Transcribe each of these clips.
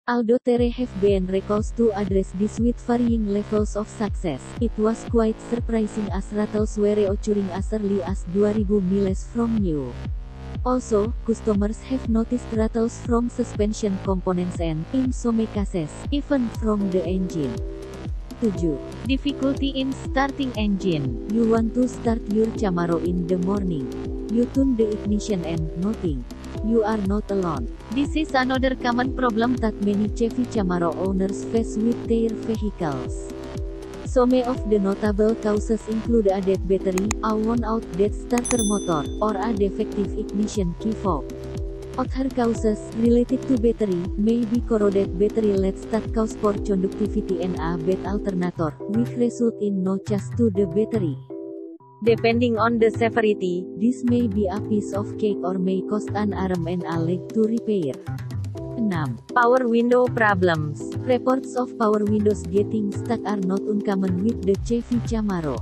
Although there have been recalls to address this with varying levels of success, it was quite surprising as rattles were occurring as early as 2000 miles from new. Also, customers have noticed rattles from suspension components and, in some cases, even from the engine. 7. Difficulty in starting engine. You want to start your Camaro in the morning. You tune the ignition and nothing. You are not alone. This is another common problem that many Chevy Camaro owners face with their vehicles. Some of the notable causes include a dead battery, a worn-out dead starter motor, or a defective ignition key fob. Other causes, related to battery, may be corroded battery leads that cause poor conductivity and a bad alternator, which result in no charge to the battery. Depending on the severity, this may be a piece of cake or may cost an arm and a leg to repair. 6. Power window problems. Reports of power windows getting stuck are not uncommon with the Chevy Camaro.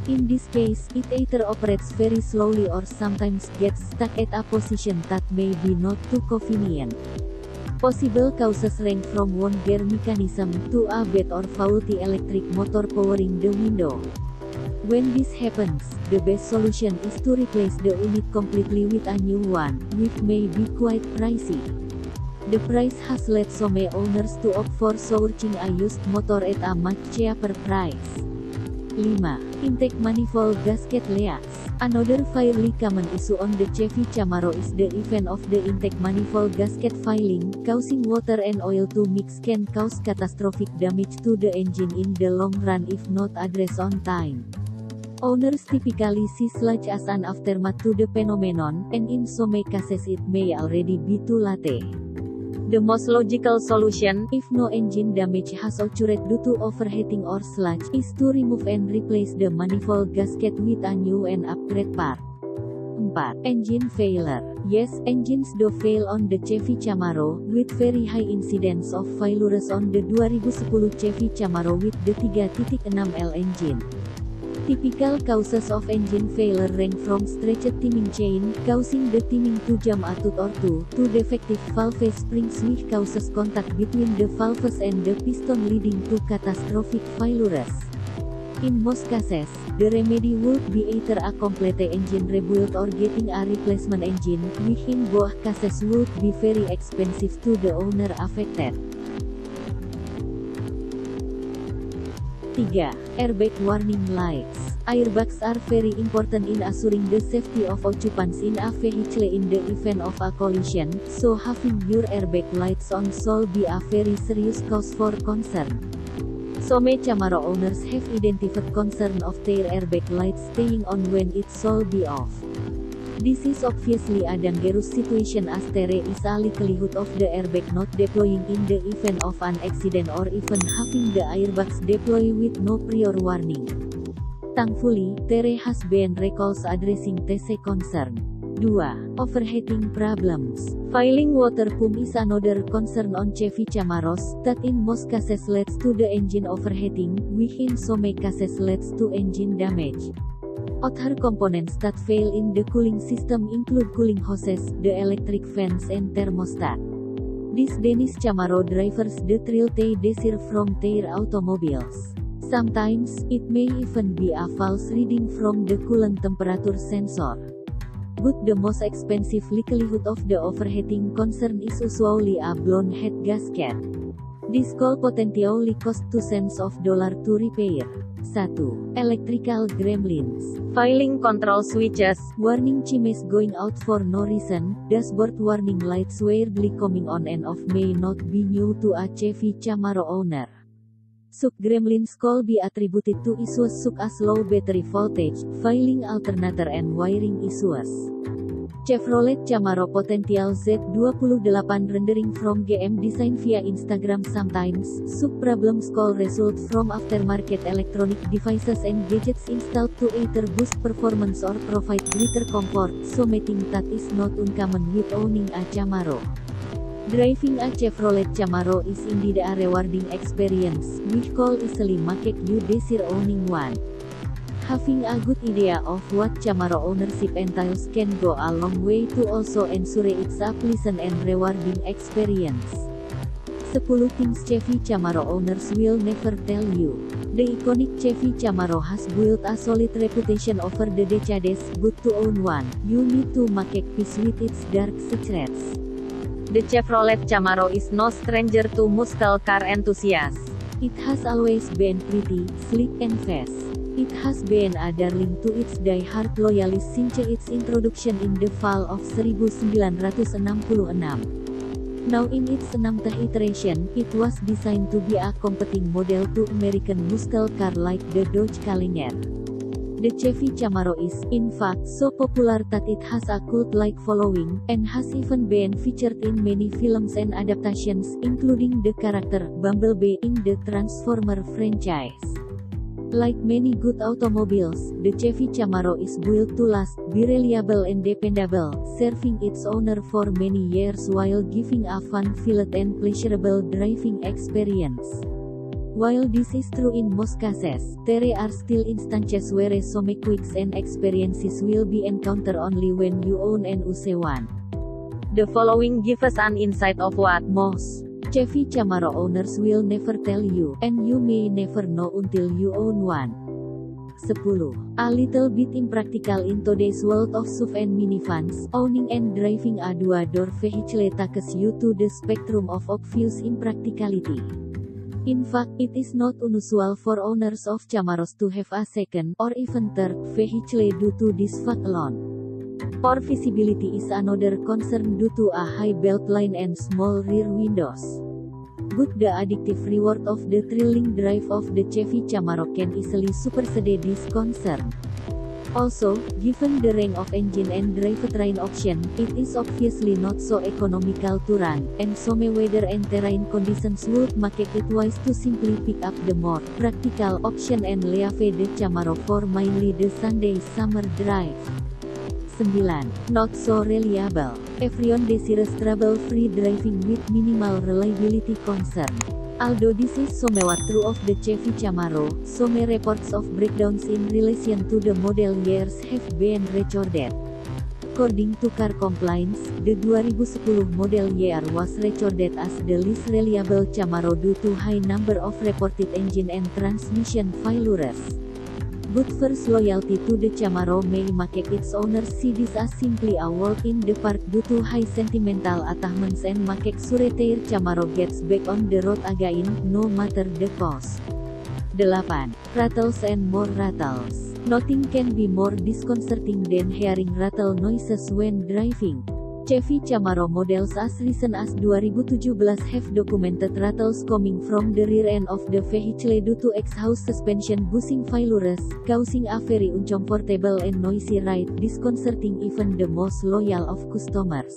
In this case, it either operates very slowly or sometimes gets stuck at a position that may be not too convenient. Possible causes range from wound gear mechanism to a bad or faulty electric motor powering the window. When this happens, the best solution is to replace the unit completely with a new one, which may be quite pricey. The price has led some owners to opt for sourcing a used motor at a much cheaper price. 5. Intake manifold gasket leaks. Another fairly common issue on the Chevy Camaro is the event of the intake manifold gasket failing, causing water and oil to mix can cause catastrophic damage to the engine in the long run if not addressed on time. Owners typically see sludge as an aftermath to the phenomenon, and in some cases it may already be too late. The most logical solution, if no engine damage has occurred due to overheating or sludge, is to remove and replace the manifold gasket with a new and upgrade part. 4. Engine failure. Yes, engines do fail on the Chevy Camaro, with very high incidence of failures on the 2010 Chevy Camaro with the 3.6L engine. Typical causes of engine failure range from stretched timing chain, causing the timing to jam a tooth or two, to defective valve springs which causes contact between the valves and the piston leading to catastrophic failures. In most cases, the remedy would be either a complete engine rebuild or getting a replacement engine, which in both cases would be very expensive to the owner affected. 3. Airbag warning lights. Airbags are very important in assuring the safety of occupants in a vehicle in the event of a collision, so having your airbag lights on should be a very serious cause for concern. Some Camaro owners have identified concern of their airbag lights staying on when it should be off. This is obviously a dangerous situation as there is a likelihood of the airbag not deploying in the event of an accident or even having the airbags deploy with no prior warning. Thankfully, there has been recalls addressing this concern. 2. Overheating problems. Failing water pump is another concern on Chevy Camaros, that in most cases leads to the engine overheating, which in some cases leads to engine damage. Other components that fail in the cooling system include cooling hoses, the electric fans and thermostat. These Danish Camaro drivers the thrill they desire from their automobiles. Sometimes, it may even be a false reading from the coolant temperature sensor. But the most expensive likelihood of the overheating concern is usually a blown head gasket. This could potentially cost $2 to repair. 1. Electrical gremlins. Failing control switches, warning chimes going out for no reason, dashboard warning lights weirdly coming on and off may not be new to a Chevy Camaro owner. Such gremlins could be attributed to issues such as low battery voltage, failing alternator and wiring issues. Chevrolet Camaro Potential Z28 rendering from GM design via Instagram. Sometimes, such problems could result from aftermarket electronic devices and gadgets installed to either boost performance or provide greater comfort, something that is not uncommon with owning a Camaro. Driving a Chevrolet Camaro is indeed a rewarding experience, which could easily make you desire owning one. Having a good idea of what Camaro ownership entails can go a long way to also ensure it's a pleasant and rewarding experience. 10 things Chevy Camaro owners will never tell you. The iconic Chevy Camaro has built a solid reputation over the decades. Good to own one, you need to make peace with its dark secrets. The Chevrolet Camaro is no stranger to muscle car enthusiasts. It has always been pretty, sleek and fast. It has been a darling to its die-hard loyalists since its introduction in the fall of 1966. Now in its 6th iteration, it was designed to be a competing model to American muscle car like the Dodge Challenger. The Chevy Camaro is, in fact, so popular that it has a cult-like following, and has even been featured in many films and adaptations, including the character Bumblebee in the Transformer franchise. Like many good automobiles, the Chevy Camaro is built to last, be reliable and dependable, serving its owner for many years while giving a fun-filled and pleasurable driving experience. While this is true in most cases, there are still instances where some quirks and experiences will be encountered only when you own and use one. The following gives us an insight of what most Chevy Camaro owners will never tell you, and you may never know until you own one. 10. A little bit impractical in today's world of SUV and minivans, owning and driving a two-door vehicle takes you to the spectrum of obvious impracticality. In fact, it is not unusual for owners of Camaros to have a second, or even third, vehicle due to this fact alone. Poor visibility is another concern due to a high beltline and small rear windows. But the addictive reward of the thrilling drive of the Chevy Camaro can easily supersede this concern. Also, given the range of engine and drivetrain option, it is obviously not so economical to run, and some weather and terrain conditions would make it wise to simply pick up the more practical option and leave the Camaro for mainly the Sunday summer drive. 9. Not so reliable. Everyone desires trouble-free driving with minimal reliability concern. Although this is somewhat true of the Chevy Camaro, some reports of breakdowns in relation to the model years have been recorded. According to Car Complaints, the 2010 model year was recorded as the least reliable Camaro due to high number of reported engine and transmission failures. But first loyalty to the Camaro may make its owners see this as simply a walk in the park due to high sentimental attachments and make sure their Camaro gets back on the road again, no matter the cost. 8. Rattles and more rattles. Nothing can be more disconcerting than hearing rattle noises when driving. Chevy Camaro models as recent as 2017 have documented rattles coming from the rear end of the vehicle due to exhaust suspension bushing failures, causing a very uncomfortable and noisy ride, disconcerting even the most loyal of customers.